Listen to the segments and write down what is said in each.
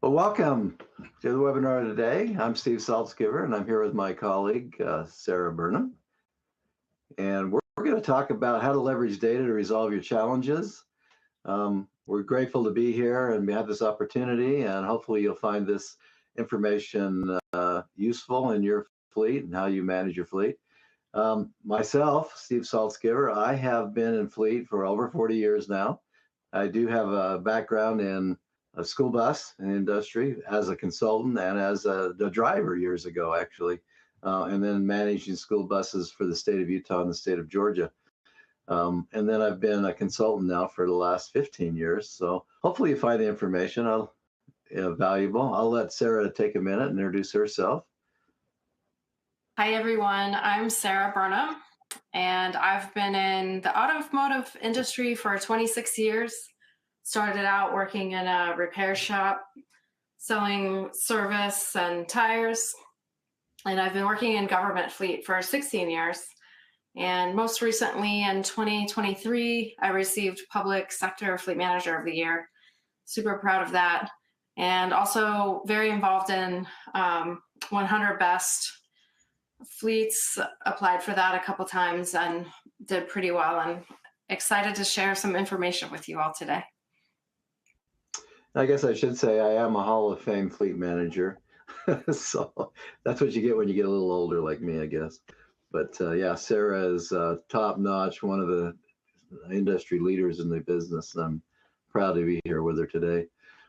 Well, welcome to the webinar today. I'm Steve Saltzgiver, and I'm here with my colleague, Sarah Burnham. And we're going to talk about how to leverage data to resolve your challenges. We're grateful to be here and have this opportunity, and hopefully you'll find this information useful in your fleet and how you manage your fleet. Myself, Steve Saltzgiver, I have been in fleet for over 40 years now. I do have a background in a school bus industry as a consultant and as the driver years ago, actually, and then managing school buses for the state of Utah and the state of Georgia. And then I've been a consultant now for the last 15 years. So hopefully you find the information valuable. I'll let Sarah take a minute and introduce herself. Hi, everyone. I'm Sarah Burnham, and I've been in the automotive industry for 26 years. Started out working in a repair shop, selling service and tires. And I've been working in government fleet for 16 years. And most recently in 2023, I received Public Sector Fleet Manager of the Year. Super proud of that. And also very involved in 100 Best Fleets. Applied for that a couple times and did pretty well, and excited to share some information with you all today. I guess I should say I am a Hall of Fame fleet manager. So that's what you get when you get a little older like me, I guess. But yeah, Sarah is top notch, one of the industry leaders in the business. And I'm proud to be here with her today.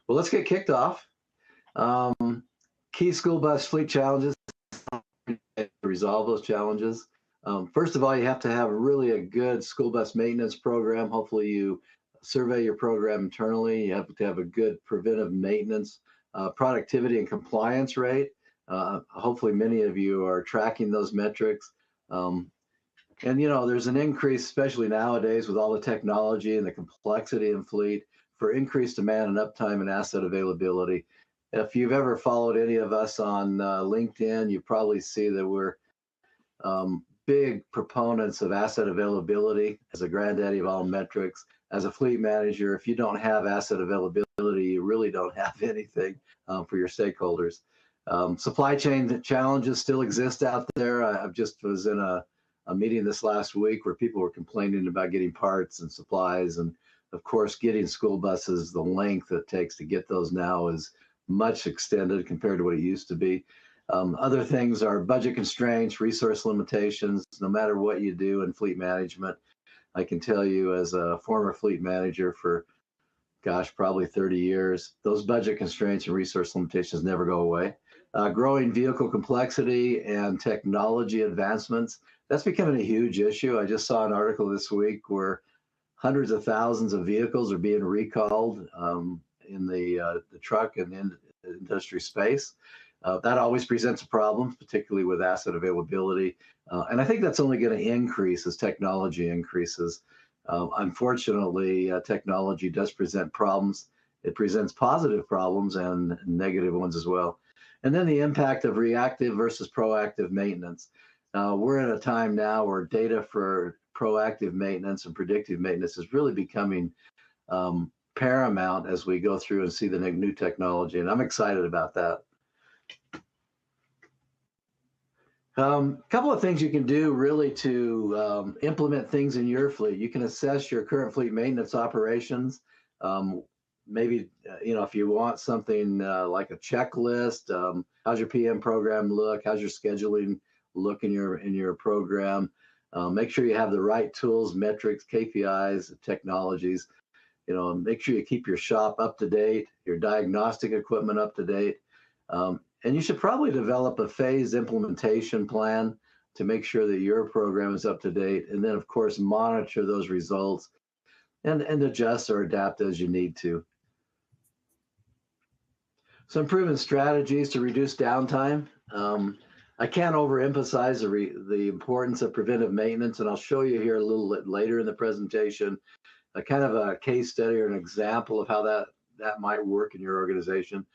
Well, let's get kicked off. Key school bus fleet challenges, to resolve those challenges. First of all, you have to have really a good school bus maintenance program. Hopefully you survey your program internally. You have to have a good preventive maintenance, productivity and compliance rate. Hopefully many of you are tracking those metrics. And you know, there's an increase, especially nowadays with all the technology and the complexity in fleet, for increased demand and uptime and asset availability. If you've ever followed any of us on LinkedIn, you probably see that we're big proponents of asset availability as a granddaddy of all metrics. As a fleet manager, if you don't have asset availability, you really don't have anything for your stakeholders. Supply chain challenges still exist out there. I just was in a meeting this last week where people were complaining about getting parts and supplies. And of course, getting school buses, the length it takes to get those now is much extended compared to what it used to be. Other things are budget constraints, resource limitations. No matter what you do in fleet management, I can tell you as a former fleet manager for, gosh, probably 30 years, those budget constraints and resource limitations never go away. Growing vehicle complexity and technology advancements, that's becoming a huge issue. I just saw an article this week where hundreds of thousands of vehicles are being recalled in the truck and industry space. That always presents a problem, particularly with asset availability. And I think that's only going to increase as technology increases. Unfortunately, technology does present problems. It presents positive problems and negative ones as well. And then the impact of reactive versus proactive maintenance. We're at a time now where data for proactive maintenance and predictive maintenance is really becoming paramount as we go through and see the new technology. And I'm excited about that. Couple of things you can do really to implement things in your fleet. You can assess your current fleet maintenance operations. Maybe, if you want something like a checklist, how's your PM program look? How's your scheduling look in your program? Make sure you have the right tools, metrics, KPIs, technologies. Make sure you keep your shop up to date, your diagnostic equipment up to date. And you should probably develop a phased implementation plan to make sure that your program is up to date. And then, of course, monitor those results and adjust or adapt as you need to. Some proven strategies to reduce downtime. I can't overemphasize the importance of preventive maintenance, and I'll show you here a little bit later in the presentation a kind of a case study or an example of how that might work in your organization.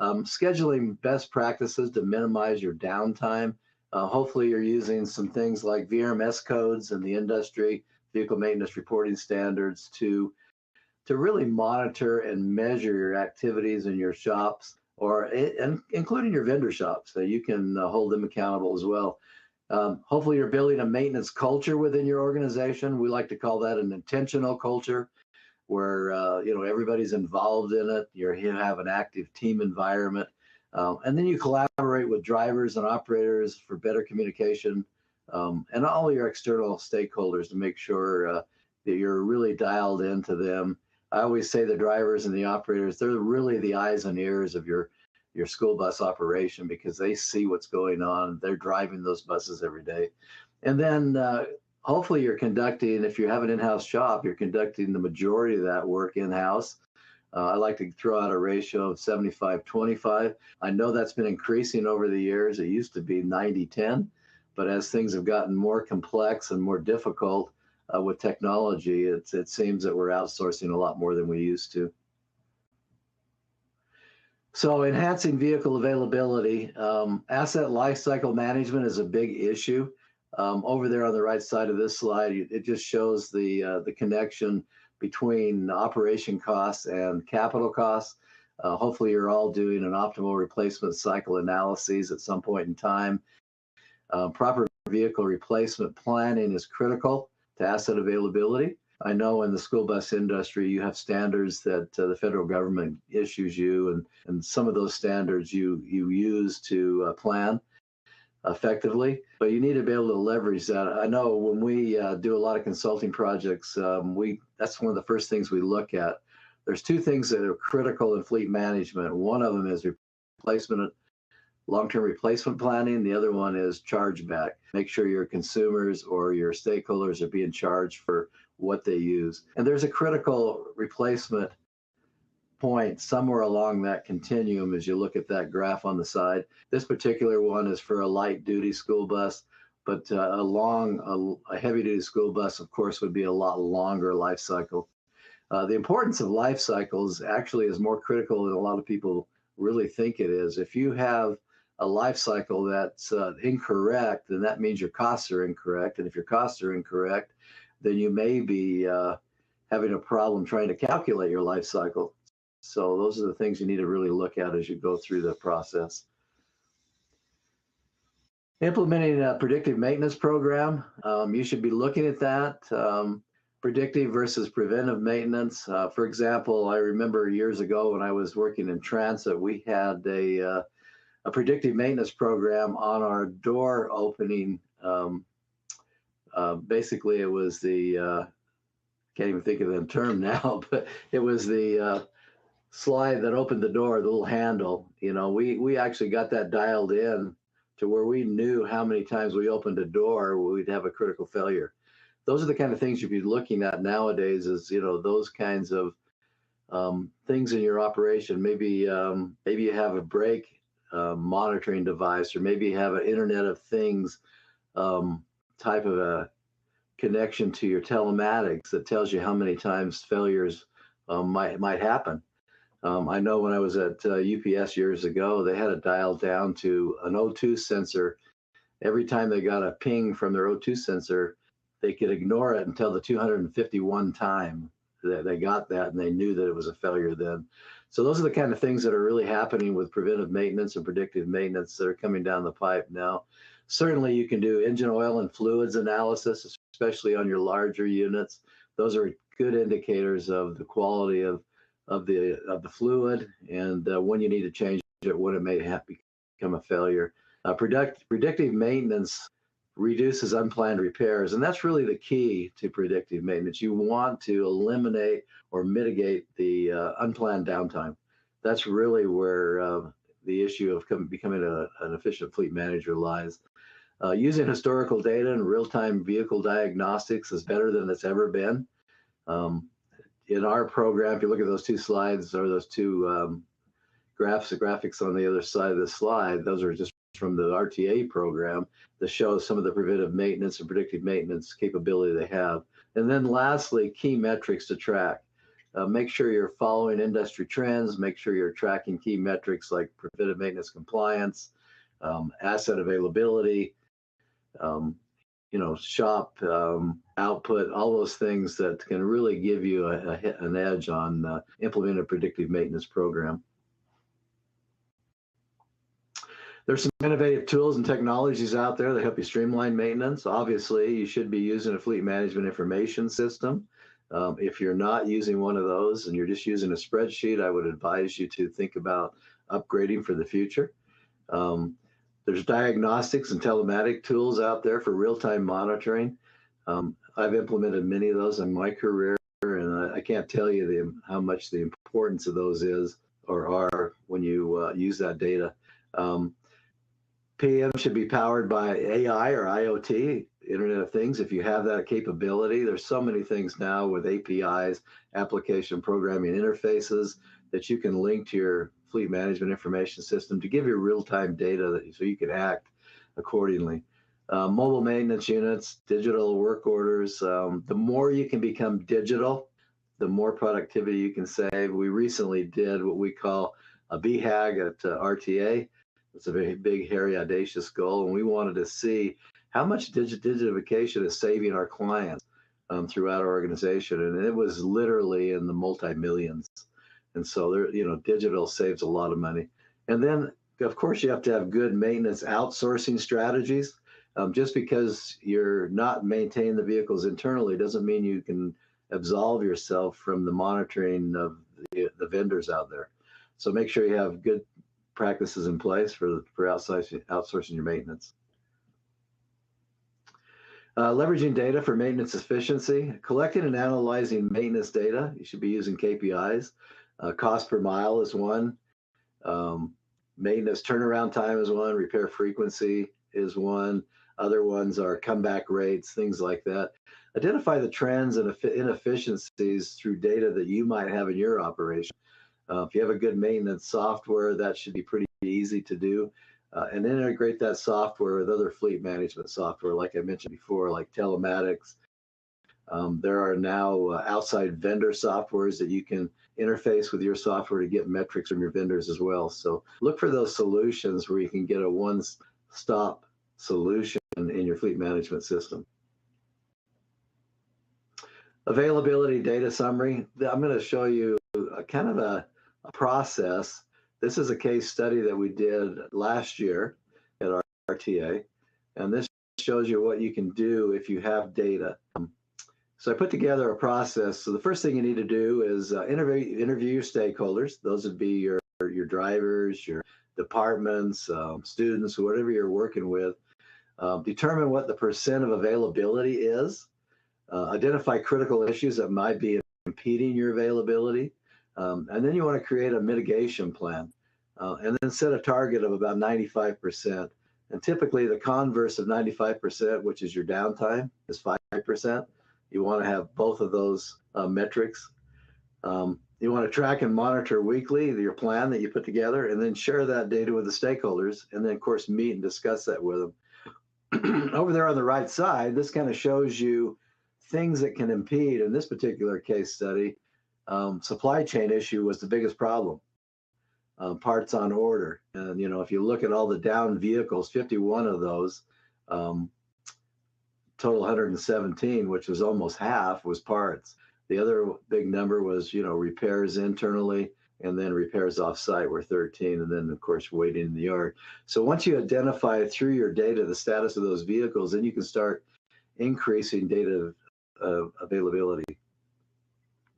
Scheduling best practices to minimize your downtime. Hopefully you're using some things like VRMS codes in the industry, vehicle maintenance reporting standards to really monitor and measure your activities in your shops and including your vendor shops, so you can hold them accountable as well. Hopefully, you're building a maintenance culture within your organization. We like to call that an intentional culture, where everybody's involved in it. You have an active team environment, and then you collaborate with drivers and operators for better communication, and all your external stakeholders to make sure that you're really dialed into them. I always say the drivers and the operators, they're really the eyes and ears of your school bus operation, because they see what's going on. They're driving those buses every day. And then hopefully you're conducting, if you have an in-house shop, you're conducting the majority of that work in-house. I like to throw out a ratio of 75-25. I know that's been increasing over the years. It used to be 90-10, but as things have gotten more complex and more difficult with technology, it seems that we're outsourcing a lot more than we used to. So enhancing vehicle availability, asset lifecycle management is a big issue. Over there on the right side of this slide, it just shows the connection between operation costs and capital costs. Hopefully, you're all doing an optimal replacement cycle analyses at some point in time. Proper vehicle replacement planning is critical to asset availability. I know in the school bus industry, you have standards that the federal government issues you, and some of those standards you use to plan effectively, but you need to be able to leverage that. I know when we do a lot of consulting projects, that's one of the first things we look at. There's two things that are critical in fleet management. One of them is replacement, long-term replacement planning. The other one is chargeback. Make sure your consumers or your stakeholders are being charged for what they use. And there's a critical replacement point somewhere along that continuum as you look at that graph on the side. This particular one is for a light duty school bus, but a heavy duty school bus, of course, would be a lot longer life cycle. The importance of life cycles actually is more critical than a lot of people really think it is. If you have a life cycle that's incorrect, then that means your costs are incorrect. And if your costs are incorrect, then you may be having a problem trying to calculate your life cycle. So those are the things you need to really look at as you go through the process. Implementing a predictive maintenance program, you should be looking at that. Predictive versus preventive maintenance. For example, I remember years ago when I was working in transit, we had a predictive maintenance program on our door opening. Basically, it was can't even think of the term now, but it was the slide that opened the door, the little handle. We actually got that dialed in to where we knew how many times we opened a door, we'd have a critical failure. Those are the kind of things you'd be looking at nowadays, is those kinds of things in your operation. Maybe you have a brake monitoring device, or maybe you have an Internet of Things type of a connection to your telematics that tells you how many times failures might happen. I know when I was at UPS years ago, they had it dialed down to an O2 sensor. Every time they got a ping from their O2 sensor, they could ignore it until the 251 time that they got that, and they knew that it was a failure then. So those are the kind of things that are really happening with preventive maintenance and predictive maintenance that are coming down the pipe now. Certainly you can do engine oil and fluids analysis, especially on your larger units. Those are good indicators of the quality of the fluid, and when you need to change it, when it may have become a failure. Predictive maintenance reduces unplanned repairs, and that's really the key to predictive maintenance. You want to eliminate or mitigate the unplanned downtime. That's really where the issue of becoming an efficient fleet manager lies. Using historical data and real-time vehicle diagnostics is better than it's ever been. In our program, if you look at those two slides, or those two graphics on the other side of the slide, those are just from the RTA program that shows some of the preventive maintenance and predictive maintenance capability they have. And then lastly, key metrics to track. Make sure you're following industry trends, make sure you're tracking key metrics like preventive maintenance compliance, asset availability, shop output, all those things that can really give you an edge on implementing a predictive maintenance program. There's some innovative tools and technologies out there that help you streamline maintenance. Obviously, you should be using a fleet management information system. If you're not using one of those and you're just using a spreadsheet, I would advise you to think about upgrading for the future. There's diagnostics and telematic tools out there for real-time monitoring. I've implemented many of those in my career, and I can't tell you how much the importance of those is or are when you use that data. PM should be powered by AI or IoT, Internet of Things. If you have that capability, there's so many things now with APIs, application programming interfaces, that you can link to your fleet management information system to give you real-time data so you can act accordingly. Mobile maintenance units, digital work orders. The more you can become digital, the more productivity you can save. We recently did what we call a BHAG at RTA. It's a very big, hairy, audacious goal, and we wanted to see how much digitification is saving our clients throughout our organization, and it was literally in the multi-millions. And so there, digital saves a lot of money. And then, of course, you have to have good maintenance outsourcing strategies. Just because you're not maintaining the vehicles internally doesn't mean you can absolve yourself from the monitoring of the vendors out there. So make sure you have good practices in place for outsourcing your maintenance. Leveraging data for maintenance efficiency. Collecting and analyzing maintenance data. You should be using KPIs. Cost per mile is one. Maintenance turnaround time is one. Repair frequency is one. Other ones are comeback rates, things like that. Identify the trends and inefficiencies through data that you might have in your operation. If you have a good maintenance software, that should be pretty easy to do. And integrate that software with other fleet management software, like I mentioned before, like telematics. There are now outside vendor softwares that you can interface with your software to get metrics from your vendors as well. So look for those solutions where you can get a one-stop solution in your fleet management system. Availability data summary. I'm going to show you a process. This is a case study that we did last year at our RTA, and this shows you what you can do if you have data. So I put together a process. So the first thing you need to do is interview your stakeholders. Those would be your drivers, your departments, students, whatever you're working with. Determine what the percent of availability is. Identify critical issues that might be impeding your availability. And then you want to create a mitigation plan, and then set a target of about 95%. And typically the converse of 95%, which is your downtime, is 5%. You want to have both of those metrics. You want to track and monitor weekly your plan that you put together, and then share that data with the stakeholders, and then of course meet and discuss that with them. Over there on the right side, this kind of shows you things that can impede. In this particular case study, supply chain issue was the biggest problem. Parts on order. And, if you look at all the down vehicles, 51 of those, total 117, which was almost half, was parts. The other big number was, repairs internally, and then repairs off-site were 13, and then, of course, waiting in the yard. So once you identify through your data the status of those vehicles, then you can start increasing data availability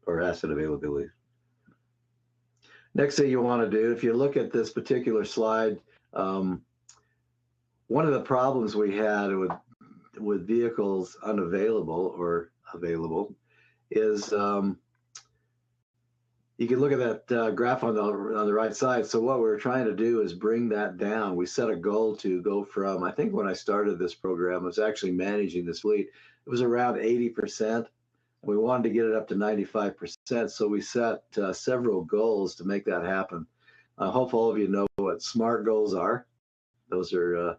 or asset availability. Next thing you want to do, if you look at this particular slide, one of the problems we had with vehicles unavailable or available is you can look at that graph on the right side. So what we're trying to do is bring that down. We set a goal to go from, I think when I started this program, I was actually managing this fleet. It was around 80%. We wanted to get it up to 95%. So we set several goals to make that happen. I hope all of you know what SMART goals are. Those are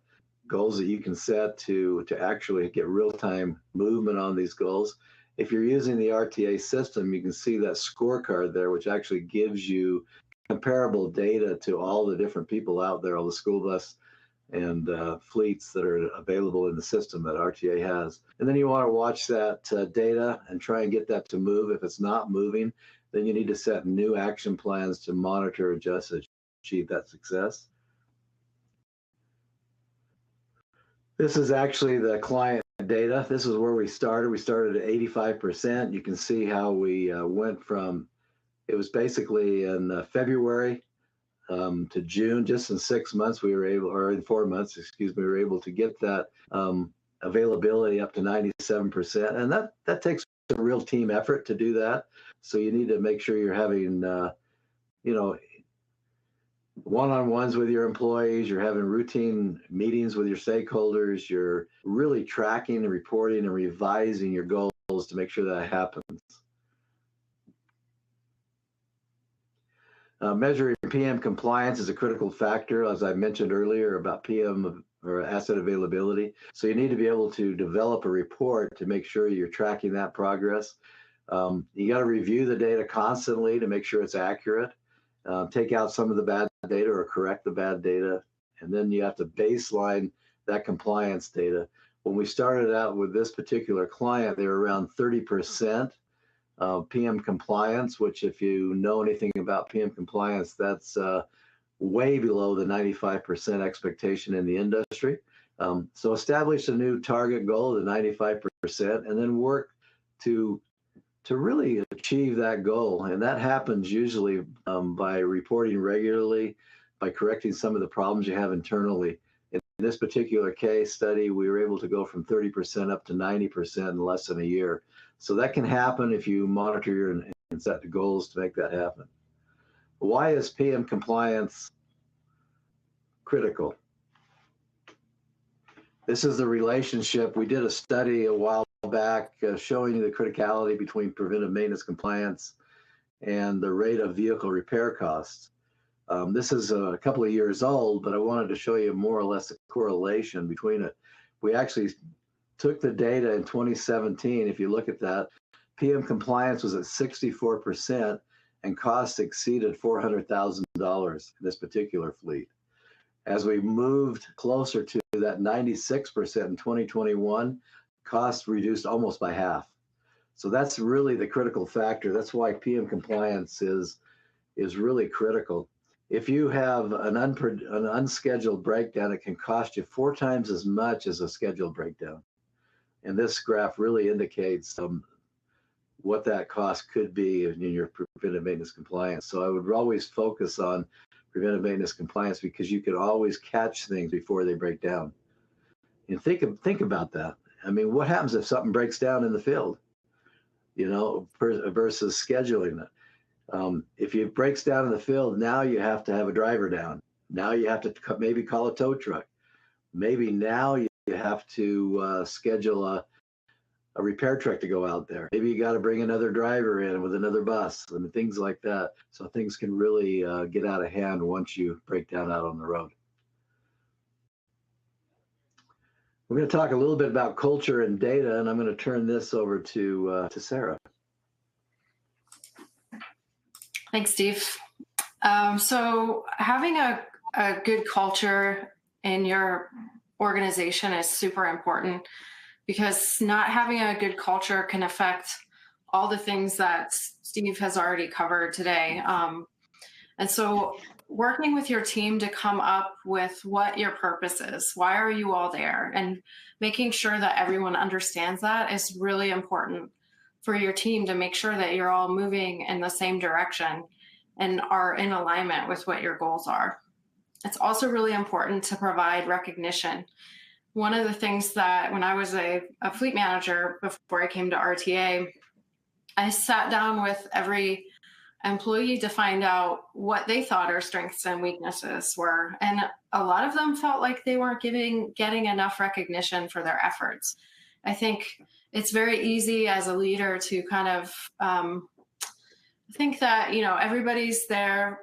goals that you can set to actually get real-time movement on these goals. If you're using the RTA system, you can see that scorecard there, which actually gives you comparable data to all the different people out there, all the school bus and fleets that are available in the system that RTA has. And then you want to watch that data and try and get that to move. If it's not moving, then you need to set new action plans to monitor, adjust, and achieve that success. This is actually the client data. This is where we started. We started at 85%. You can see how we went from, it was basically in February to June, just in 6 months, we were able, or in 4 months, excuse me, we were able to get that availability up to 97%. And that takes a real team effort to do that. So you need to make sure you're having, you know, one-on-ones with your employees, you're having routine meetings with your stakeholders, you're really tracking and reporting and revising your goals to make sure that happens. Measuring PM compliance is a critical factor, as I mentioned earlier about PM or asset availability. So you need to be able to develop a report to make sure you're tracking that progress. You got to review the data constantly to make sure it's accurate. Take out some of the bad data or correct the bad data. And then you have to baseline that compliance data. When we started out with this particular client, they were around 30% PM compliance, which if you know anything about PM compliance, that's way below the 95% expectation in the industry. So establish a new target goal of the 95% and then work to really achieve that goal. And that happens usually by reporting regularly, by correcting some of the problems you have internally. In this particular case study, we were able to go from 30% up to 90% in less than a year. So that can happen if you monitor and set the goals to make that happen. Why is PM compliance critical? This is the relationship. We did a study a while back showing you the criticality between preventive maintenance compliance and the rate of vehicle repair costs. This is a couple of years old, but I wanted to show you more or less the correlation between it. We actually took the data in 2017. If you look at that, PM compliance was at 64% and costs exceeded $400,000 in this particular fleet. As we moved closer to that 96% in 2021, costs reduced almost by half. So that's really the critical factor. That's why PM compliance is really critical. If you have an unscheduled breakdown, it can cost you 4 times as much as a scheduled breakdown. And this graph really indicates what that cost could be in your preventive maintenance compliance. So I would always focus on preventive maintenance compliance because you can always catch things before they break down. And think about that. I mean, what happens if something breaks down in the field, you know, versus scheduling it? If it breaks down in the field, now you have to have a driver down. Now you have to maybe call a tow truck. Maybe now you have to schedule a repair truck to go out there. Maybe you got to bring another driver in with another bus and things like that. So things can really get out of hand once you break down out on the road. We're going to talk a little bit about culture and data, and I'm going to turn this over to Sarah. Thanks, Steve. So having a good culture in your organization is super important because not having a good culture can affect all the things that Steve has already covered today. And so working with your team to come up with what your purpose is, why are you all there, and making sure that everyone understands that is really important for your team to make sure that you're all moving in the same direction and are in alignment with what your goals are. It's also really important to provide recognition. One of the things that when I was a fleet manager before I came to RTA, I sat down with every employee to find out what they thought our strengths and weaknesses were. And a lot of them felt like they weren't getting enough recognition for their efforts. I think it's very easy as a leader to kind of think that, you know, everybody's there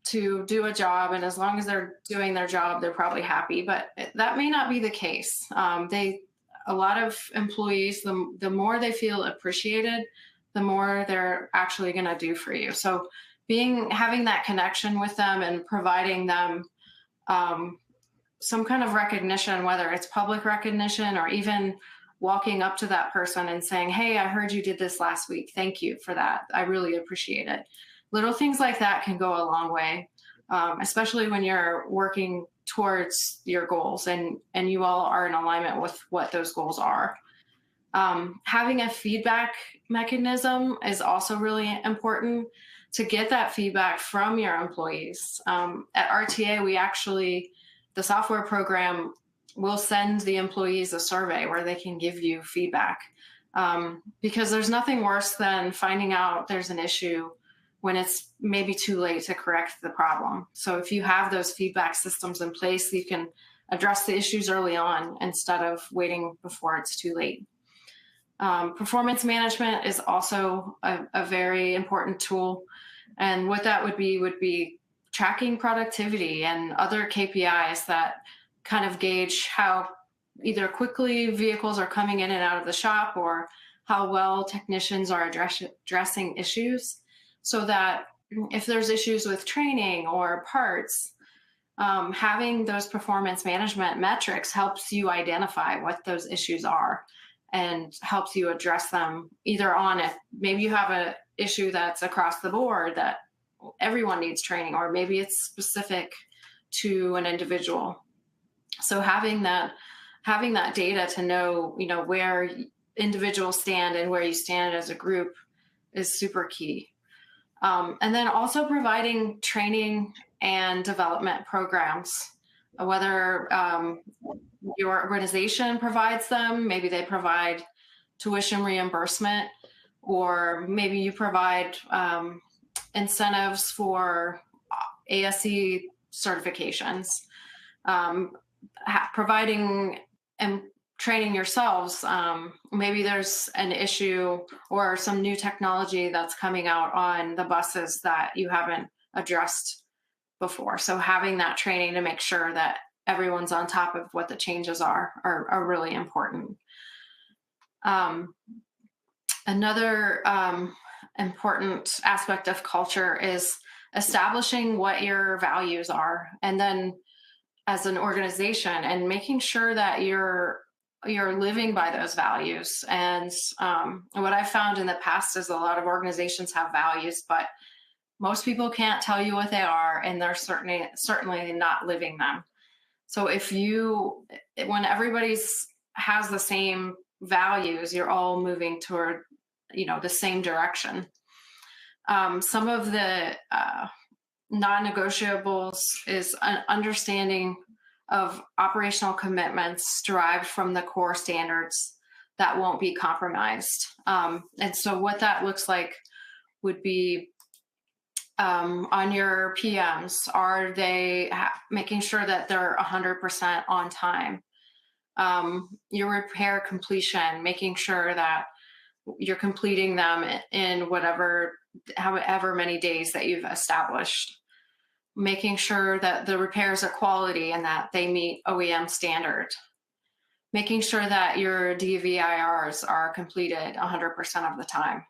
to do a job, and as long as they're doing their job, they're probably happy. But that may not be the case. A lot of employees, the more they feel appreciated, the more they're actually going to do for you. So having that connection with them and providing them some kind of recognition, whether it's public recognition or even walking up to that person and saying, hey, I heard you did this last week. Thank you for that. I really appreciate it. Little things like that can go a long way. especially when you're working towards your goals and you all are in alignment with what those goals are. Having a feedback mechanism is also really important to get that feedback from your employees. At RTA, the software program will send the employees a survey where they can give you feedback. Because there's nothing worse than finding out there's an issue when it's maybe too late to correct the problem. So if you have those feedback systems in place, you can address the issues early on instead of waiting before it's too late. Performance management is also a very important tool. And what that would be tracking productivity and other KPIs that kind of gauge how either quickly vehicles are coming in and out of the shop or how well technicians are addressing issues, so that if there's issues with training or parts, having those performance management metrics helps you identify what those issues are and helps you address them either on it. Maybe you have an issue that's across the board that everyone needs training, or maybe it's specific to an individual. So having that data to know, where individuals stand and where you stand as a group is super key. And then also providing training and development programs, whether your organization provides them, maybe they provide tuition reimbursement, or maybe you provide incentives for ASE certifications, providing and training yourselves. Maybe there's an issue or some new technology that's coming out on the buses that you haven't addressed before. So having that training to make sure that everyone's on top of what the changes are really important. Another important aspect of culture is establishing what your values are, and then as an organization, and making sure that you're living by those values. And what I've found in the past is a lot of organizations have values, but most people can't tell you what they are, and they're certainly not living them. So when everybody's has the same values, you're all moving toward, the same direction. Some of the non-negotiables is an understanding of operational commitments derived from the core standards that won't be compromised. And so what that looks like would be on your PMs, are they making sure that they're 100% on time? Your repair completion, making sure that you're completing them in however many days that you've established. Making sure that the repairs are quality and that they meet OEM standard. Making sure that your DVIRs are completed 100% of the time.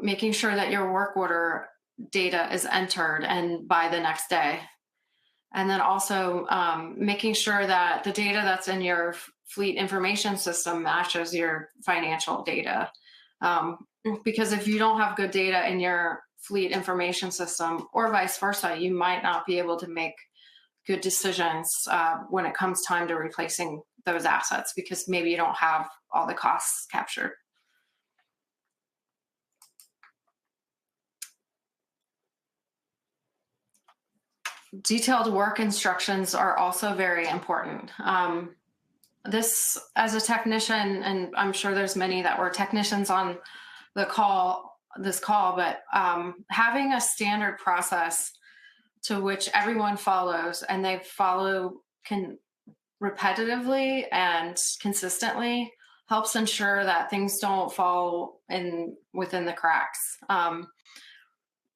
Making sure that your work order data is entered and by the next day. And then also making sure that the data that's in your fleet information system matches your financial data. Because if you don't have good data in your fleet information system, or vice versa, you might not be able to make good decisions when it comes time to replacing those assets, because maybe you don't have all the costs captured. Detailed work instructions are also very important. This, as a technician, and I'm sure there's many that were technicians on this call, but having a standard process to which everyone follows, and they follow repetitively and consistently, helps ensure that things don't fall within the cracks.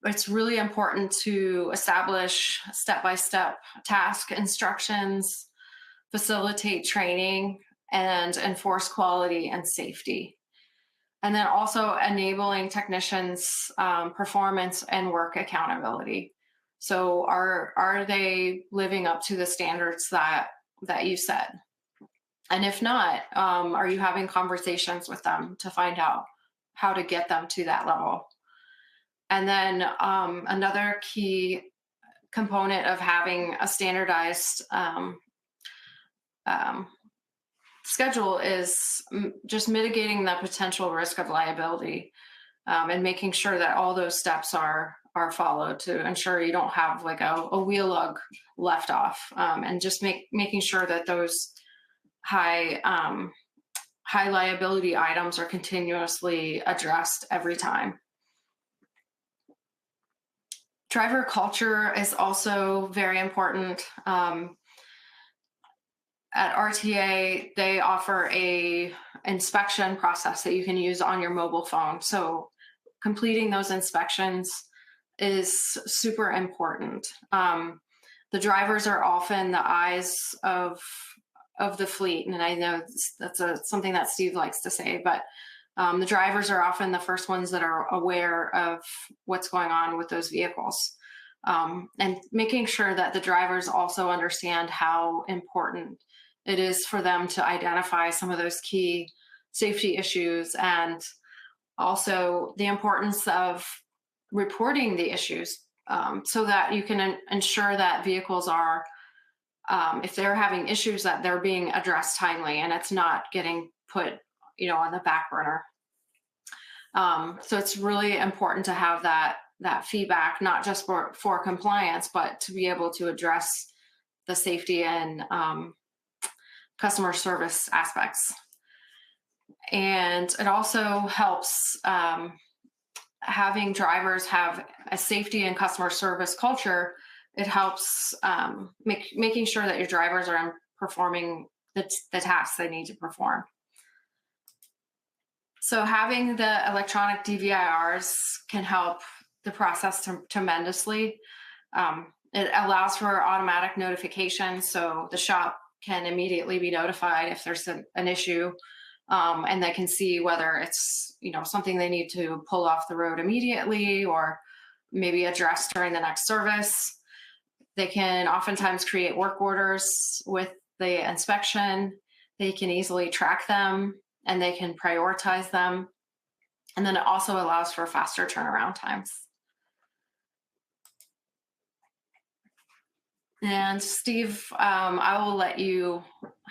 It's really important to establish step-by-step task instructions, facilitate training, and enforce quality and safety. And then also enabling technicians' performance and work accountability. So are they living up to the standards that you set? And if not, are you having conversations with them to find out how to get them to that level? And then another key component of having a standardized um, schedule is just mitigating the potential risk of liability, and making sure that all those steps are followed to ensure you don't have like a wheel lug left off, and just making sure that those high high liability items are continuously addressed every time. Driver culture is also very important. At RTA, they offer a inspection process that you can use on your mobile phone. So completing those inspections is super important. The drivers are often the eyes of the fleet, and I know that's something that Steve likes to say, but the drivers are often the first ones that are aware of what's going on with those vehicles. And making sure that the drivers also understand how important it is for them to identify some of those key safety issues, and also the importance of reporting the issues, so that you can ensure that vehicles are, if they're having issues, that they're being addressed timely and it's not getting put, on the back burner. So it's really important to have that feedback, not just for compliance, but to be able to address the safety and customer service aspects. And it also helps, having drivers have a safety and customer service culture. It helps making sure that your drivers are performing the tasks they need to perform. So having the electronic DVIRs can help the process tremendously. It allows for automatic notification, so the shop can immediately be notified if there's an issue, and they can see whether it's something they need to pull off the road immediately or maybe address during the next service. They can oftentimes create work orders with the inspection. They can easily track them and they can prioritize them. And then it also allows for faster turnaround times. And Steve, I will let you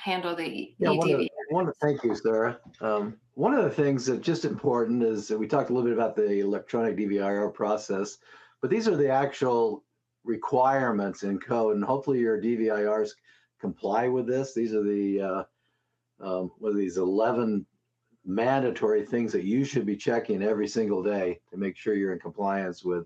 handle the EDV. Thank you, Sarah. One of the things that's just important is that we talked a little bit about the electronic DVIR process, but these are the actual requirements in code, and hopefully your DVIRs comply with this. These are the these 11 mandatory things that you should be checking every single day to make sure you're in compliance with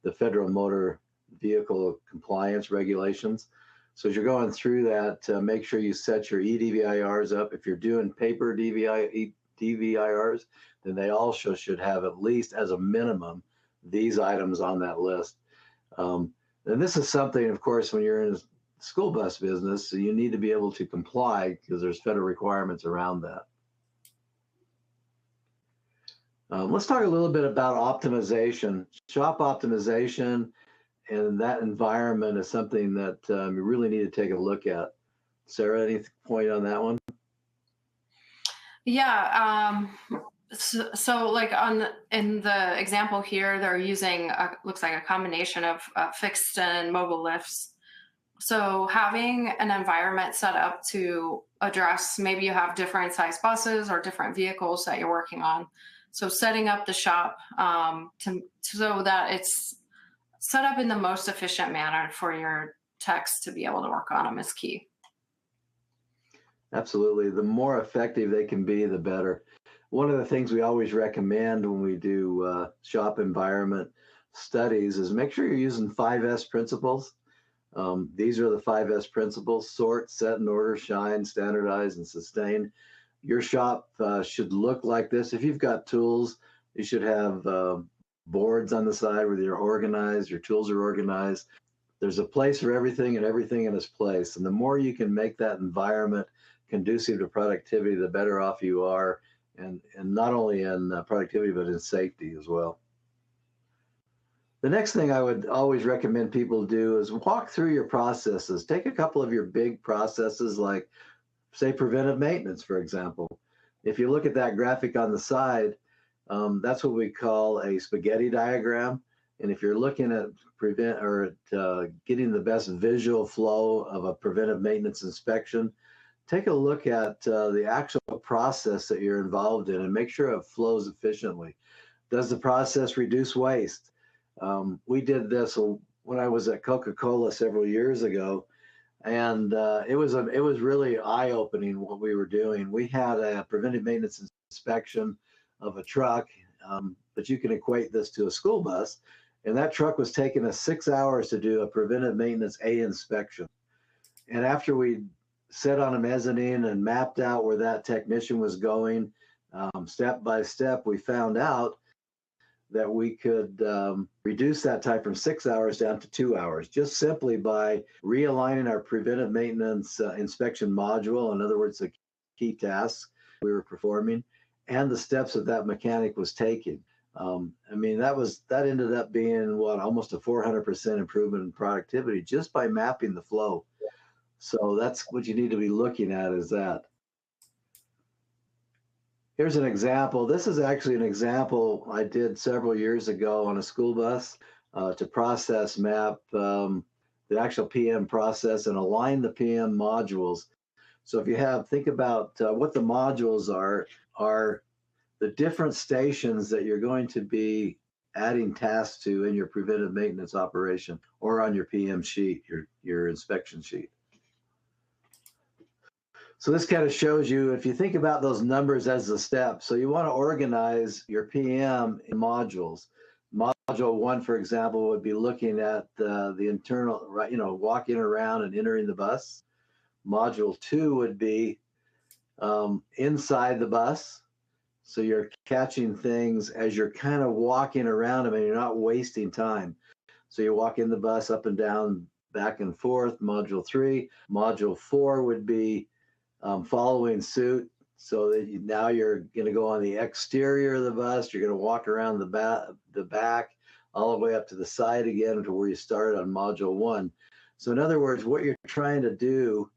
the Federal Motor Vehicle Compliance regulations. So as you're going through that, make sure you set your eDVIRs up. If you're doing paper DVIRs, then they also should have at least as a minimum these items on that list. And this is something, of course, when you're in a school bus business, so you need to be able to comply because there's federal requirements around that. Let's talk a little bit about optimization. Shop optimization and that environment is something that you really need to take a look at. Sarah, any point on that one? Yeah. So like in the example here, they're using looks like a combination of fixed and mobile lifts. So having an environment set up to address, maybe you have different size buses or different vehicles that you're working on. So setting up the shop so that it's set up in the most efficient manner for your techs to be able to work on them is key. Absolutely. The more effective they can be, the better. One of the things we always recommend when we do shop environment studies is make sure you're using 5S principles. These are the 5S principles: sort, set and order, shine, standardize, and sustain. Your shop should look like this. If you've got tools, you should have boards on the side where you're organized, your tools are organized. There's a place for everything and everything in its place. And the more you can make that environment conducive to productivity, the better off you are. And not only in productivity, but in safety as well. The next thing I would always recommend people do is walk through your processes. Take a couple of your big processes, like say preventive maintenance, for example. If you look at that graphic on the side, that's what we call a spaghetti diagram. And if you're looking at getting the best visual flow of a preventive maintenance inspection, take a look at the actual process that you're involved in and make sure it flows efficiently. Does the process reduce waste? We did this when I was at Coca-Cola several years ago, and it was really eye-opening what we were doing. We had a preventive maintenance inspection of a truck, but you can equate this to a school bus, and that truck was taking us 6 hours to do a preventive maintenance inspection. And after we sat on a mezzanine and mapped out where that technician was going, step by step, we found out that we could reduce that time from 6 hours down to 2 hours, just simply by realigning our preventive maintenance inspection module, in other words, the key tasks we were performing, and the steps that mechanic was taking. I mean, that ended up being almost a 400% improvement in productivity just by mapping the flow. So that's what you need to be looking at, is that. Here's an example. This is actually an example I did several years ago on a school bus to process map the actual PM process and align the PM modules. So if you think about what the modules are the different stations that you're going to be adding tasks to in your preventive maintenance operation or on your PM sheet, your inspection sheet. So this kind of shows you, if you think about those numbers as the steps, so you want to organize your PM in modules. Module 1, for example, would be looking at the internal, walking around and entering the bus. Module 2 would be inside the bus. So you're catching things as you're kind of walking around them and you're not wasting time. So you walk in the bus up and down, back and forth. Module 3. Module 4 would be following suit, so that now you're going to go on the exterior of the bus. You're going to walk around the back all the way up to the side again to where you started on module 1. So in other words, what you're trying to do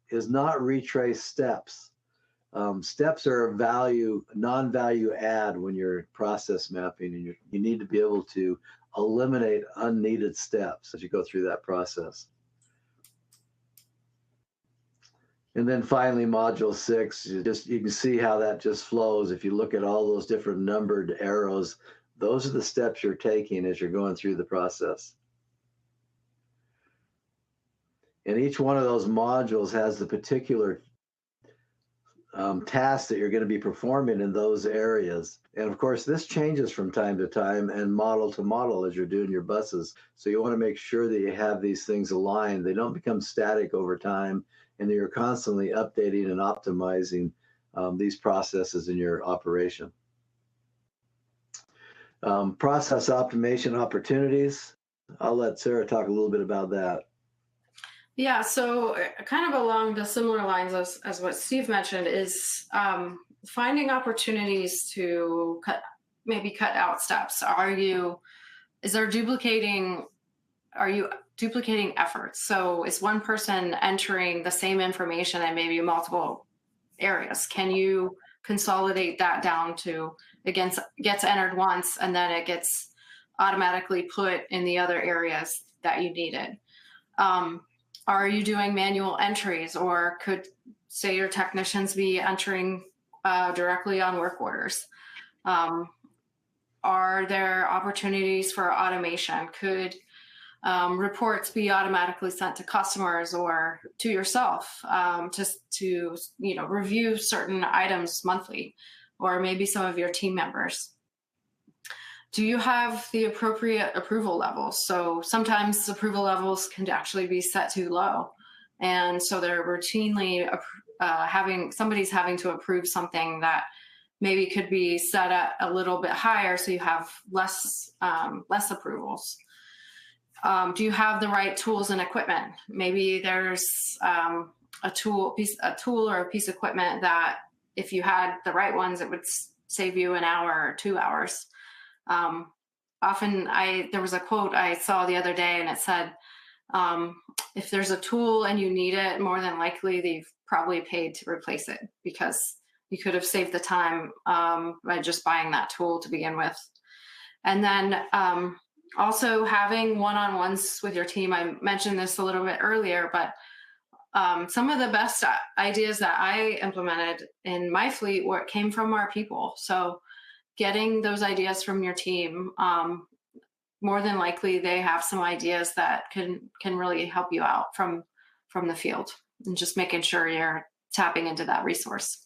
is not retrace steps. Steps are a non-value add when you're process mapping, and you need to be able to eliminate unneeded steps as you go through that process. And then finally, module 6, you can see how that just flows. If you look at all those different numbered arrows, those are the steps you're taking as you're going through the process. And each one of those modules has the particular tasks that you're going to be performing in those areas. And of course, this changes from time to time and model to model as you're doing your buses. So you want to make sure that you have these things aligned. They don't become static over time, and that you're constantly updating and optimizing these processes in your operation. Process optimization opportunities. I'll let Sarah talk a little bit about that. Yeah, so kind of along the similar lines as what Steve mentioned is finding opportunities to cut out steps. Are you duplicating efforts? So is one person entering the same information in maybe multiple areas? Can you consolidate that down to, again, gets entered once and then it gets automatically put in the other areas that you needed? Are you doing manual entries, or could, say, your technicians be entering directly on work orders? Are there opportunities for automation? Could reports be automatically sent to customers or to yourself just to review certain items monthly, or maybe some of your team members? Do you have the appropriate approval levels? So sometimes approval levels can actually be set too low, and so they're routinely somebody's having to approve something that maybe could be set at a little bit higher, so you have less approvals. Do you have the right tools and equipment? Maybe there's a tool or a piece of equipment that, if you had the right ones, it would save you an hour or 2 hours. There was a quote I saw the other day, and it said, if there's a tool and you need it, more than likely they've probably paid to replace it, because you could have saved the time by just buying that tool to begin with. And then Also, having one-on-ones with your team. I mentioned this a little bit earlier, but some of the best ideas that I implemented in my fleet came from our people. So getting those ideas from your team, more than likely they have some ideas that can really help you out from the field, and just making sure you're tapping into that resource.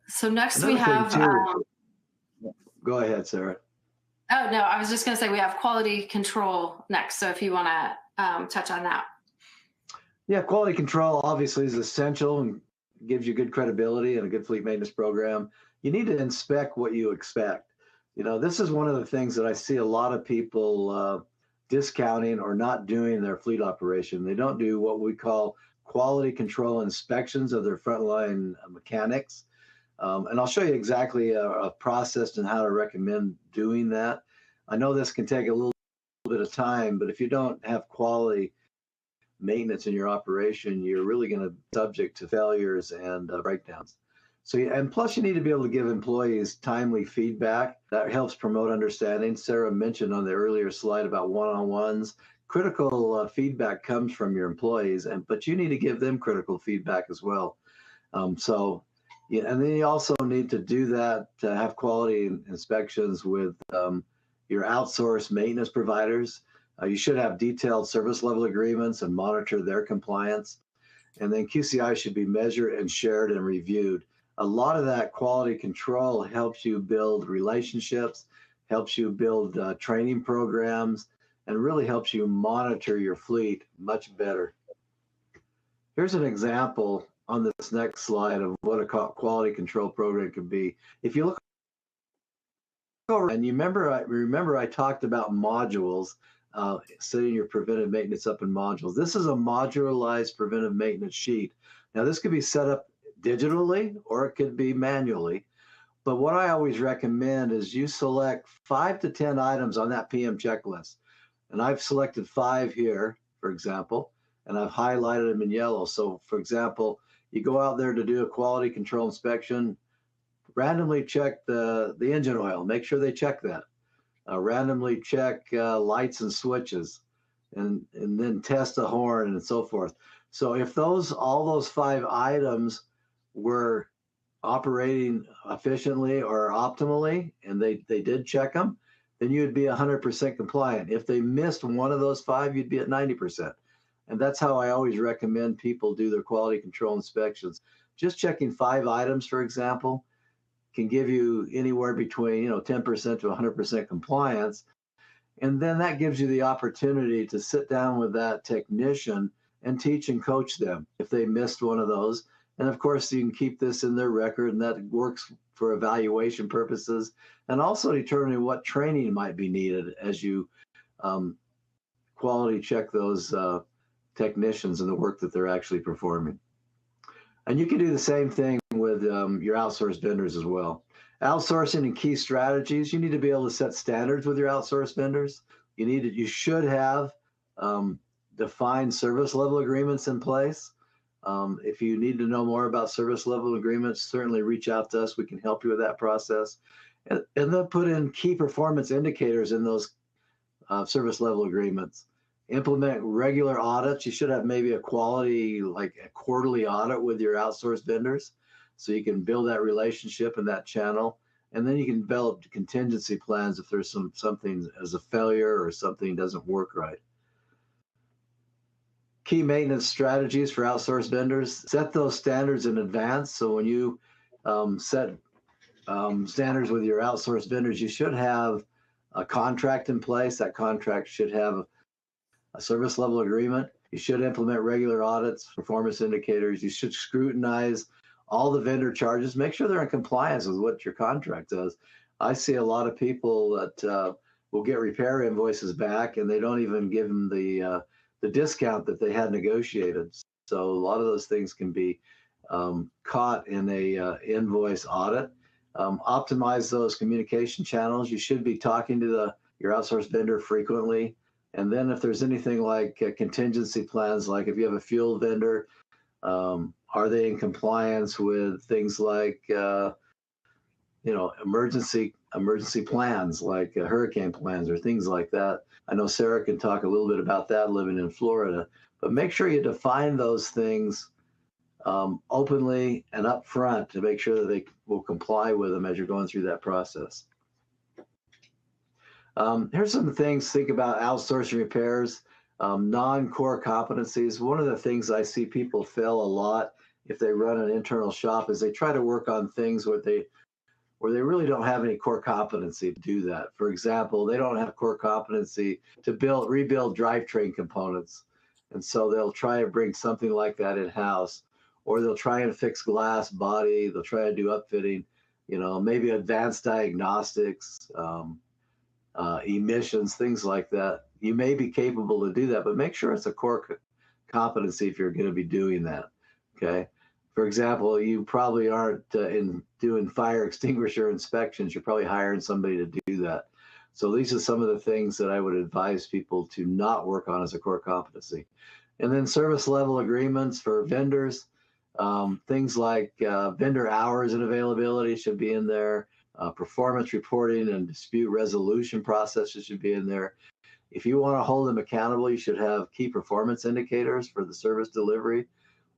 So next we Another thing have too. Go ahead, Sarah. oh no, I was just going to say we have quality control next. So if you want to touch on that. Yeah, quality control obviously is essential and gives you good credibility and a good fleet maintenance program. You need to inspect what you expect. This is one of the things that I see a lot of people discounting or not doing their fleet operation. They don't do what we call quality control inspections of their frontline mechanics. And I'll show you exactly a process and how to recommend doing that. I know this can take a little bit of time, but if you don't have quality maintenance in your operation, you're really going to be subject to failures and breakdowns. So, and plus you need to be able to give employees timely feedback. That helps promote understanding. Sarah mentioned on the earlier slide about one-on-ones. Critical feedback comes from your employees, but you need to give them critical feedback as well. Yeah, and then you also need to do that to have quality inspections with your outsourced maintenance providers. You should have detailed service level agreements and monitor their compliance. And then QCI should be measured and shared and reviewed. A lot of that quality control helps you build relationships, helps you build training programs, and really helps you monitor your fleet much better. Here's an example on this next slide of what a quality control program can be. If you look over, and you remember I talked about modules, setting your preventive maintenance up in modules. This is a modularized preventive maintenance sheet. Now this could be set up digitally or it could be manually. But what I always recommend is you select 5 to 10 items on that PM checklist. And I've selected 5 here, for example, and I've highlighted them in yellow. So for example, you go out there to do a quality control inspection, randomly check the engine oil, make sure they check that. Randomly check lights and switches, and then test the horn and so forth. So if all those 5 items were operating efficiently or optimally, and they did check them, then you'd be 100% compliant. If they missed one of those 5, you'd be at 90%. And that's how I always recommend people do their quality control inspections. Just checking 5 items, for example, can give you anywhere between 10% to 100% compliance. And then that gives you the opportunity to sit down with that technician and teach and coach them if they missed one of those. And of course, you can keep this in their record, and that works for evaluation purposes and also determining what training might be needed as you quality check those technicians and the work that they're actually performing. And you can do the same thing with your outsourced vendors as well. Outsourcing and key strategies, you need to be able to set standards with your outsourced vendors. You should have defined service level agreements in place. If you need to know more about service level agreements, certainly reach out to us. We can help you with that process. And then put in key performance indicators in those service level agreements. Implement regular audits. You should have maybe a quality, like a quarterly audit with your outsourced vendors, so you can build that relationship and that channel. And then you can develop contingency plans if there's something as a failure or something doesn't work right. Key maintenance strategies for outsourced vendors. Set those standards in advance. So when you set standards with your outsourced vendors, you should have a contract in place. That contract should have a service level agreement. You should implement regular audits, performance indicators. You should scrutinize all the vendor charges. Make sure they're in compliance with what your contract does. I see a lot of people that will get repair invoices back, and they don't even give them the discount that they had negotiated. So a lot of those things can be caught in a invoice audit. Optimize those communication channels. You should be talking to your outsourced vendor frequently. And then if there's anything like contingency plans, like if you have a fuel vendor, are they in compliance with things like, emergency emergency plans like hurricane plans or things like that. I know Sarah can talk a little bit about that living in Florida, but make sure you define those things openly and upfront to make sure that they will comply with them as you're going through that process. Here's some things to think about outsourcing repairs, non-core competencies. One of the things I see people fail a lot if they run an internal shop is they try to work on things where they really don't have any core competency to do that. For example, they don't have core competency to rebuild drivetrain components. And so they'll try to bring something like that in-house, or they'll try and fix glass body. They'll try to do upfitting, maybe advanced diagnostics, emissions, things like that. You may be capable to do that, but make sure it's a core competency if you're going to be doing that. Okay. For example, you probably aren't doing fire extinguisher inspections. You're probably hiring somebody to do that. So these are some of the things that I would advise people to not work on as a core competency. And then service level agreements for vendors, things like vendor hours and availability should be in there. Performance reporting and dispute resolution processes should be in there. If you want to hold them accountable, you should have key performance indicators for the service delivery.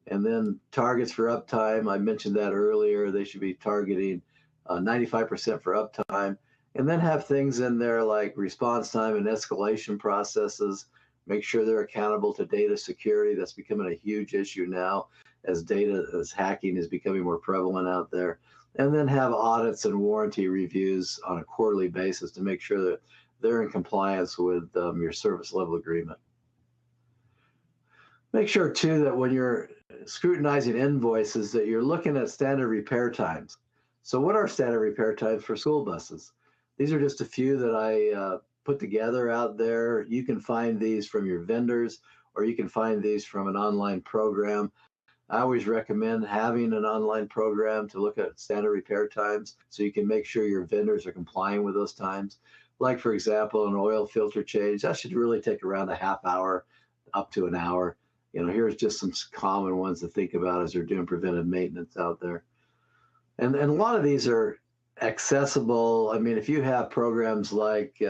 And then targets for uptime, I mentioned that earlier. They should be targeting 95% for uptime. And then have things in there like response time and escalation processes. Make sure they're accountable to data security. That's becoming a huge issue now as hacking is becoming more prevalent out there. And then have audits and warranty reviews on a quarterly basis to make sure that they're in compliance with your service level agreement. Make sure too that when you're scrutinizing invoices that you're looking at standard repair times. So what are standard repair times for school buses? These are just a few that I put together out there. You can find these from your vendors, or you can find these from an online program. I always recommend having an online program to look at standard repair times so you can make sure your vendors are complying with those times. Like, for example, an oil filter change, that should really take around a half hour up to an hour. Here's just some common ones to think about as they're doing preventive maintenance out there. And a lot of these are accessible. I mean, if you have programs like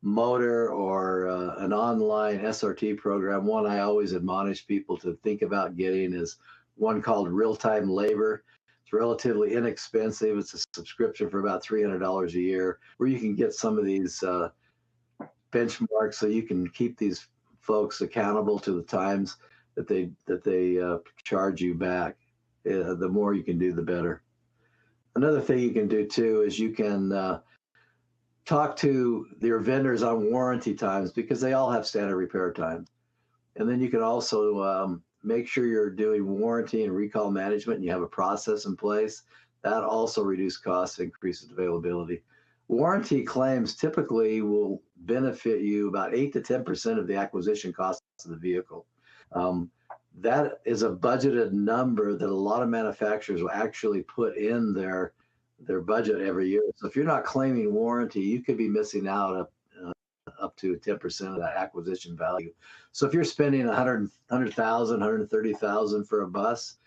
Motor or an online SRT program, one I always admonish people to think about getting is one called Real-Time Labor. It's relatively inexpensive. It's a subscription for about $300 a year, where you can get some of these benchmarks so you can keep these folks accountable to the times that they charge you back. The more you can do, the better. Another thing you can do too is you can talk to your vendors on warranty times, because they all have standard repair times. And then you can also make sure you're doing warranty and recall management and you have a process in place. That also reduces costs, increases availability. Warranty claims typically will benefit you about 8 to 10% of the acquisition costs of the vehicle. That is a budgeted number that a lot of manufacturers will actually put in their budget every year. So if you're not claiming warranty, you could be missing out up to 10% of that acquisition value. So if you're spending $100,000, $130,000 for a bus,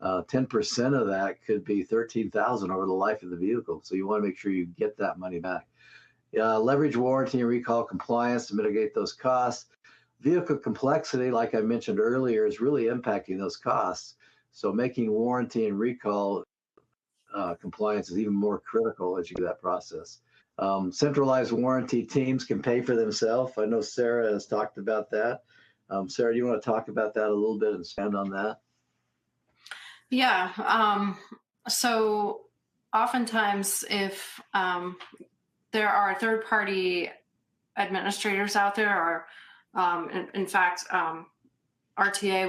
10% of that could be $13,000 over the life of the vehicle. So you want to make sure you get that money back. Leverage warranty and recall compliance to mitigate those costs. Vehicle complexity, like I mentioned earlier, is really impacting those costs. So making warranty and recall compliance is even more critical as you do that process. Centralized warranty teams can pay for themselves. I know Sarah has talked about that. Sarah, do you want to talk about that a little bit and expand on that? Yeah. So oftentimes if there are third-party administrators out there, or in fact, RTA,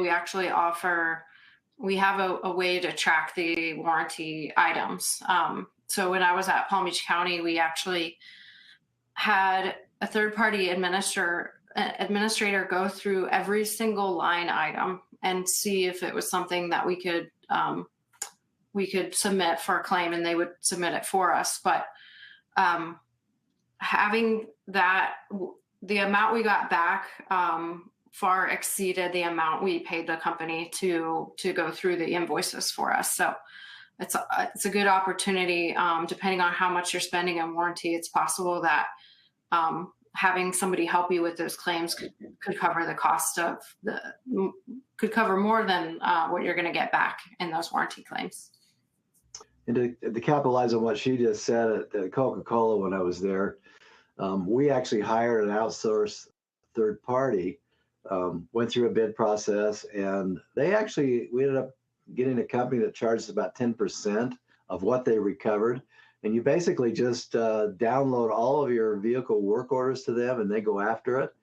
we have a way to track the warranty items. So when I was at Palm Beach County, we actually had a third-party administrator go through every single line item and see if it was something that we could submit for a claim, and they would submit it for us. But having that, the amount we got back far exceeded the amount we paid the company to go through the invoices for us. So it's a good opportunity. Depending on how much you're spending on warranty, it's possible that having somebody help you with those claims could cover the cost of could cover more than what you're going to get back in those warranty claims. And to capitalize on what she just said at Coca-Cola when I was there, we actually hired an outsourced third party, went through a bid process, and we ended up getting a company that charges about 10% of what they recovered. And you basically just download all of your vehicle work orders to them and they go after it.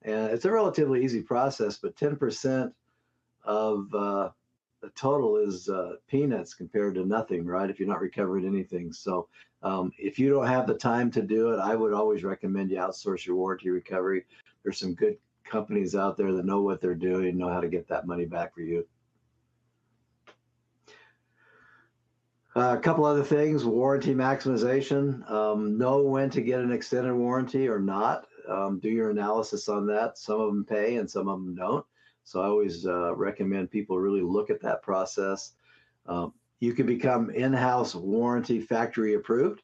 And it's a relatively easy process, but 10% of the total is peanuts compared to nothing, right? If you're not recovering anything. So if you don't have the time to do it, I would always recommend you outsource your warranty recovery. There's some good companies out there that know what they're doing, know how to get that money back for you. A couple other things: warranty maximization. Know when to get an extended warranty or not. Do your analysis on that. Some of them pay and some of them don't. So I always recommend people really look at that process. You can become in-house warranty factory approved.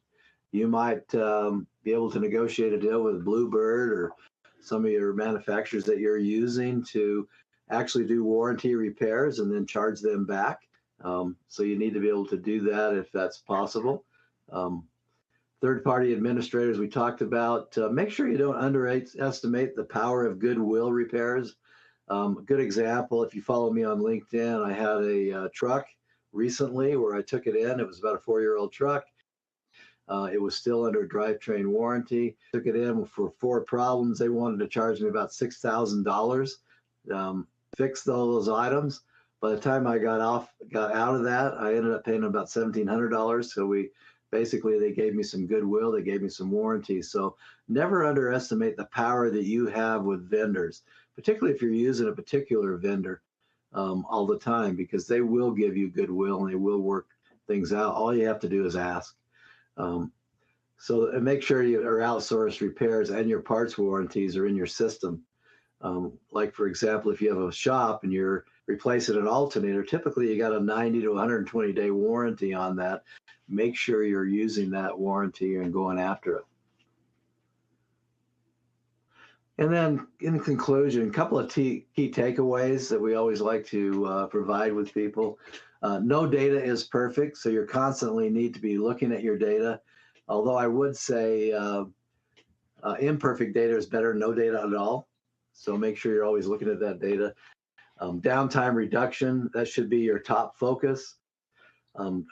You might be able to negotiate a deal with Bluebird or some of your manufacturers that you're using to actually do warranty repairs and then charge them back. So you need to be able to do that if that's possible. Third-party administrators we talked about. Make sure you don't underestimate the power of goodwill repairs. A good example, if you follow me on LinkedIn, I had a truck recently where I took it in. It was about a 4-year-old truck. It was still under drivetrain warranty. Took it in for 4 problems. They wanted to charge me about $6,000. Fixed all those items. By the time I got out of that, I ended up paying about $1,700. So they gave me some goodwill. They gave me some warranty. So never underestimate the power that you have with vendors, particularly if you're using a particular vendor all the time, because they will give you goodwill and they will work things out. All you have to do is ask. So make sure your outsourced repairs and your parts warranties are in your system. Like, for example, if you have a shop and you're replacing an alternator, typically you got a 90 to 120 day warranty on that. Make sure you're using that warranty and going after it. And then in conclusion, a couple of key takeaways that we always like to provide with people. No data is perfect, so you constantly need to be looking at your data. Although I would say imperfect data is better than no data at all. So make sure you're always looking at that data. Downtime reduction, that should be your top focus.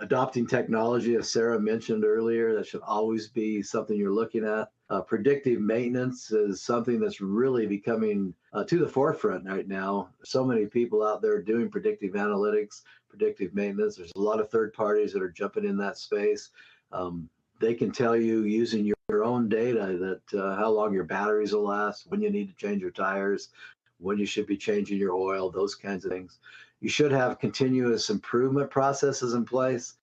Adopting technology, as Sarah mentioned earlier, that should always be something you're looking at. Predictive maintenance is something that's really becoming to the forefront right now. So many people out there doing predictive analytics, predictive maintenance. There's a lot of third parties that are jumping in that space. They can tell you using your own data that how long your batteries will last, when you need to change your tires, when you should be changing your oil, those kinds of things. You should have continuous improvement processes in place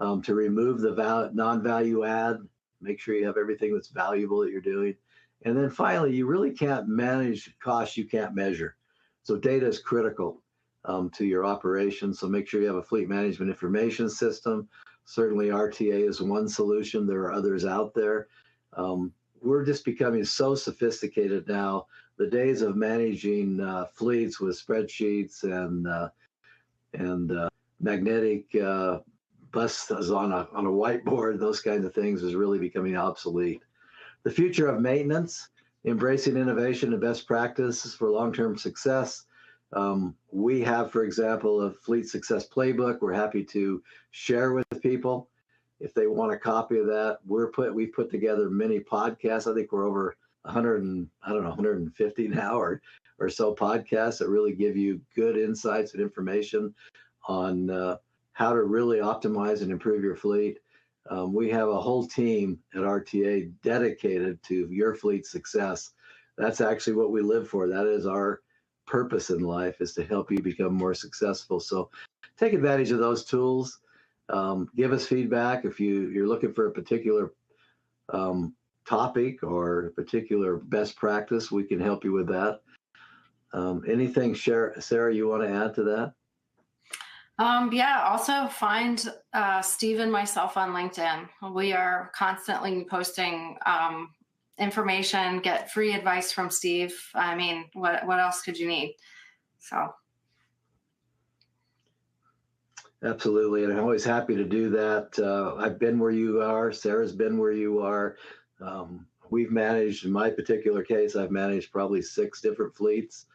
to remove the non-value add. Make sure you have everything that's valuable that you're doing. And then finally, you really can't manage costs you can't measure. So data is critical to your operation. So make sure you have a fleet management information system. Certainly RTA is one solution. There are others out there. We're just becoming so sophisticated now. The days of managing fleets with spreadsheets and magnetic buses on a whiteboard, those kinds of things, is really becoming obsolete. The future of maintenance, embracing innovation and best practices for long-term success. We have, for example, a fleet success playbook we're happy to share with people. If they want a copy of that, we've put together many podcasts. I think we're over 150 now or so podcasts that really give you good insights and information on how to really optimize and improve your fleet. We have a whole team at RTA dedicated to your fleet success. That's actually what we live for. That is our purpose in life, is to help you become more successful. So take advantage of those tools. Give us feedback if you're looking for a particular topic or a particular best practice. We can help you with that. Anything, Sarah, you want to add to that? Yeah, also find Steve and myself on LinkedIn. We are constantly posting information, get free advice from Steve. I mean, what else could you need? So Absolutely, and I'm always happy to do that. I've been where you are. Sarah's been where you are. We've managed, in my particular case, I've managed probably 6 different fleets.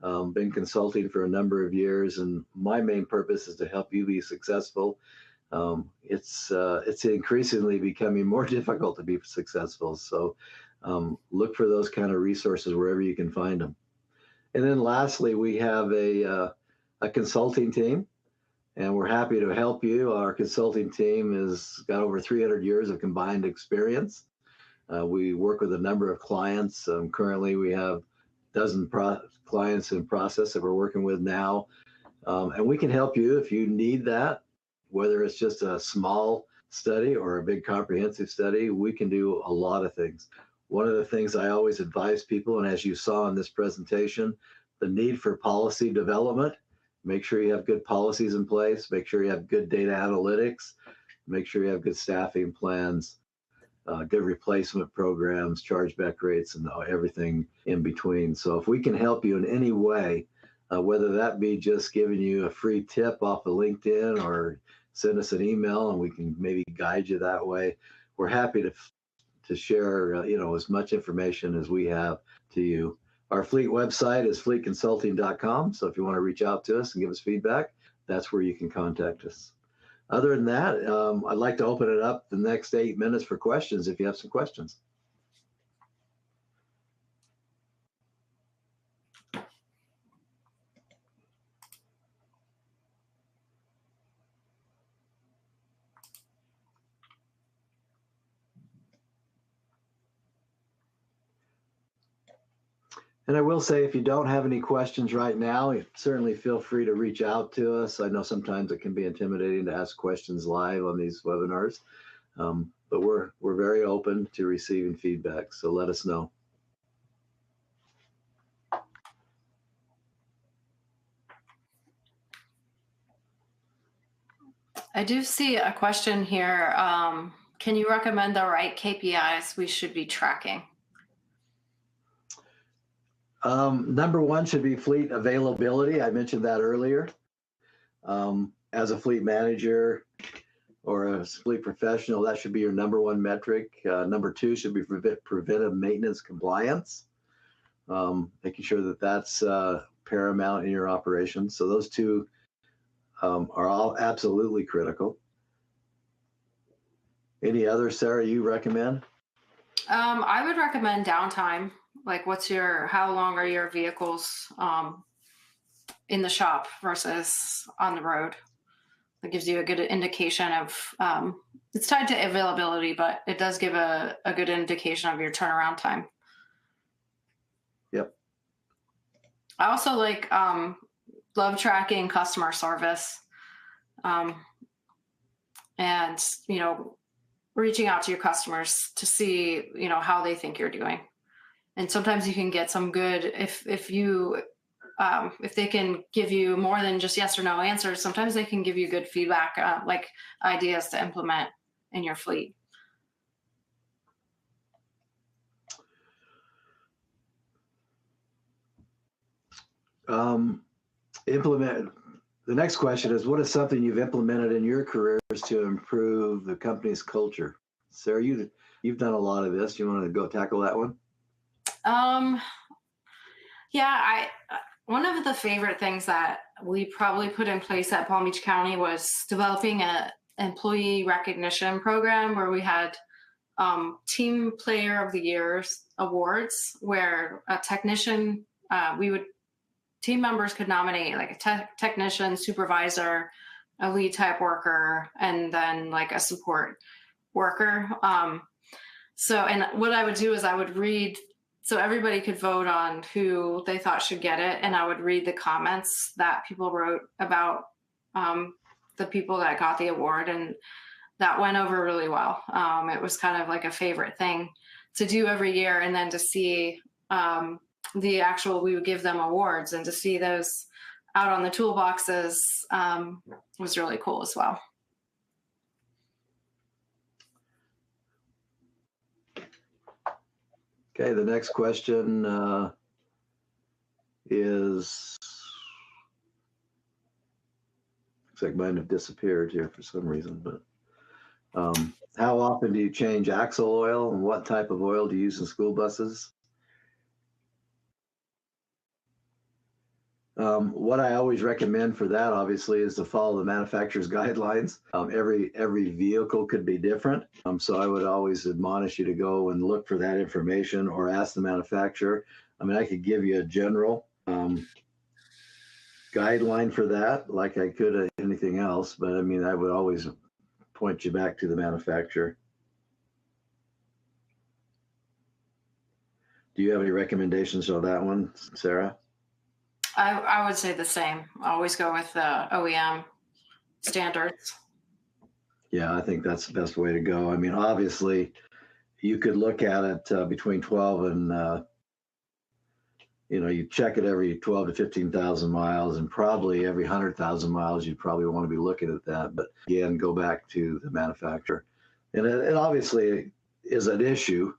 Been consulting for a number of years, and my main purpose is to help you be successful. It's increasingly becoming more difficult to be successful. So look for those kind of resources wherever you can find them. And then lastly, we have a consulting team, and we're happy to help you. Our consulting team has got over 300 years of combined experience. We work with a number of clients. Currently, we have a dozen clients in process that we're working with now. And we can help you if you need that, whether it's just a small study or a big comprehensive study. We can do a lot of things. One of the things I always advise people, and as you saw in this presentation, the need for policy development. Make sure you have good policies in place. Make sure you have good data analytics. Make sure you have good staffing plans, good replacement programs, chargeback rates, and everything in between. So if we can help you in any way, whether that be just giving you a free tip off of LinkedIn or send us an email and we can maybe guide you that way, we're happy to share as much information as we have to you. Our fleet website is fleetconsulting.com. So if you want to reach out to us and give us feedback, that's where you can contact us. Other than that, I'd like to open it up the next 8 minutes for questions if you have some questions. And I will say, if you don't have any questions right now, you certainly feel free to reach out to us. I know sometimes it can be intimidating to ask questions live on these webinars, but we're very open to receiving feedback. So let us know. I do see a question here. Can you recommend the right KPIs we should be tracking? Number one should be fleet availability. I mentioned that earlier. As a fleet manager or a fleet professional, that should be your number one metric. Number two should be preventive maintenance compliance, making sure that that's paramount in your operation. So those two are all absolutely critical. Any other, Sarah, you recommend? I would recommend downtime. Like, how long are your vehicles in the shop versus on the road? That gives you a good indication of, it's tied to availability, but it does give a good indication of your turnaround time. Yep. I also love tracking customer service, and reaching out to your customers to see how they think you're doing. And sometimes you can get some good if they can give you more than just yes or no answers. Sometimes they can give you good feedback, like ideas to implement in your fleet. The next question is, what is something you've implemented in your careers to improve the company's culture? Sarah, you've done a lot of this. You want to go tackle that one? Yeah, one of the favorite things that we probably put in place at Palm Beach County was developing an employee recognition program where we had Team Player of the Year awards, where a technician, team members could nominate like a technician, supervisor, a lead type worker, and then like a support worker. And what I would do is I would read, so everybody could vote on who they thought should get it. And I would read the comments that people wrote about the people that got the award. And that went over really well. It was kind of like a favorite thing to do every year. And then to see we would give them awards and to see those out on the toolboxes was really cool as well. Okay, the next question is, looks like mine have disappeared here for some reason, but how often do you change axle oil, and what type of oil do you use in school buses? What I always recommend for that, obviously, is to follow the manufacturer's guidelines. Every vehicle could be different, so I would always admonish you to go and look for that information or ask the manufacturer. I mean, I could give you a general guideline for that, like I could anything else, but I mean, I would always point you back to the manufacturer. Do you have any recommendations on that one, Sarah? I would say the same. Always go with the OEM standards. Yeah, I think that's the best way to go. I mean, obviously, you could look at it between 12 and, you check it every 12 to 15,000 miles, and probably every 100,000 miles, you'd probably want to be looking at that. But again, go back to the manufacturer. And it obviously is an issue.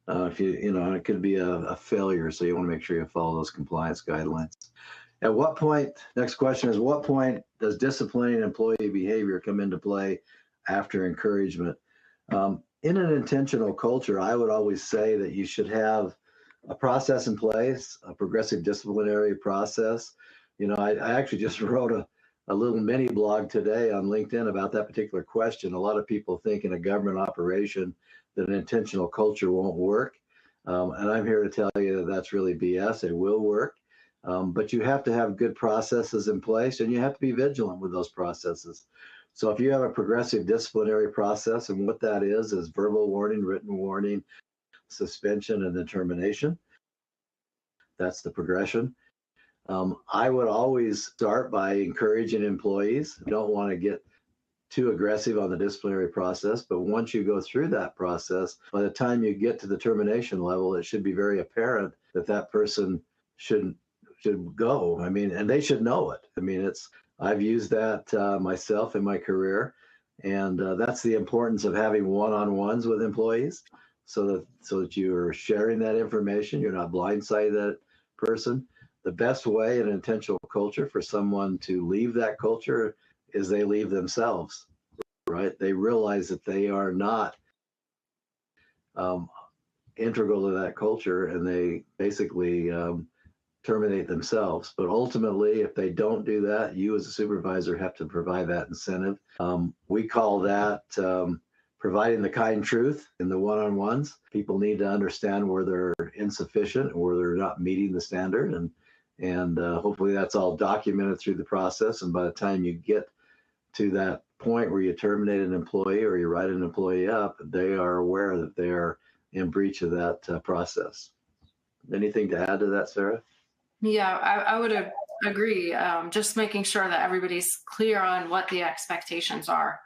If it could be a failure, so you want to make sure you follow those compliance guidelines. At what point, next question is, what point does disciplining employee behavior come into play after encouragement? In an intentional culture, I would always say that you should have a process in place, a progressive disciplinary process. I actually just wrote a little mini blog today on LinkedIn about that particular question. A lot of people think in a government operation that an intentional culture won't work. And I'm here to tell you that that's really BS. It will work. But you have to have good processes in place, and you have to be vigilant with those processes. So if you have a progressive disciplinary process, and what that is verbal warning, written warning, suspension, and then termination. That's the progression. I would always start by encouraging employees. You don't want to get too aggressive on the disciplinary process, but once you go through that process, by the time you get to the termination level, it should be very apparent that that person should go. I mean, and they should know it. I mean, I've used that myself in my career, and that's the importance of having one-on-ones with employees, so that you're sharing that information. You're not blindsiding that person. The best way in an intentional culture for someone to leave that culture is they leave themselves, right? They realize that they are not integral to that culture, and they basically terminate themselves. But ultimately, if they don't do that, you as a supervisor have to provide that incentive. We call that providing the kind truth in the one-on-ones. People need to understand where they're insufficient or where they're not meeting the standard, and hopefully that's all documented through the process. And by the time you get to that point where you terminate an employee or you write an employee up, they are aware that they are in breach of that process. Anything to add to that, Sarah? Yeah, I would agree. Just making sure that everybody's clear on what the expectations are,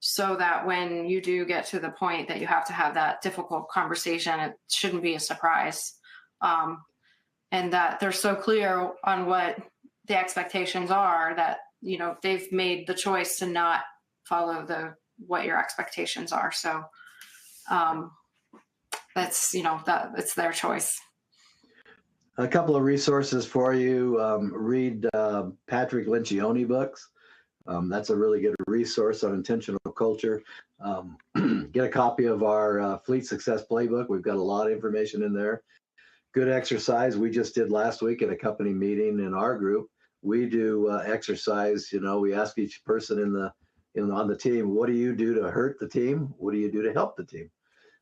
so that when you do get to the point that you have to have that difficult conversation, it shouldn't be a surprise. And that they're so clear on what the expectations are that, they've made the choice to not follow what your expectations are. So that's, that it's their choice. A couple of resources for you. Read Patrick Lencioni books. That's a really good resource on intentional culture. Get a copy of our Fleet Success Playbook. We've got a lot of information in there. Good exercise we just did last week at a company meeting in our group. We do exercise. We ask each person on the team, what do you do to hurt the team? What do you do to help the team?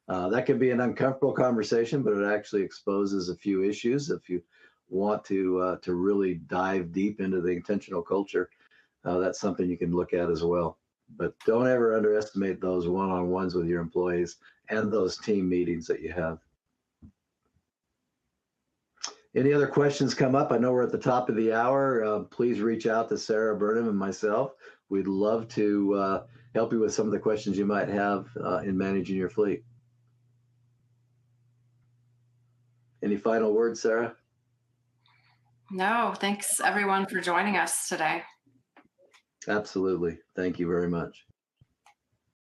That can be an uncomfortable conversation, but it actually exposes a few issues. If you want to really dive deep into the intentional culture, that's something you can look at as well. But don't ever underestimate those one-on-ones with your employees and those team meetings that you have. Any other questions come up? I know we're at the top of the hour. Please reach out to Sarah Burnham and myself. We'd love to help you with some of the questions you might have in managing your fleet. Any final words, Sarah? No, thanks everyone for joining us today. Absolutely. Thank you very much.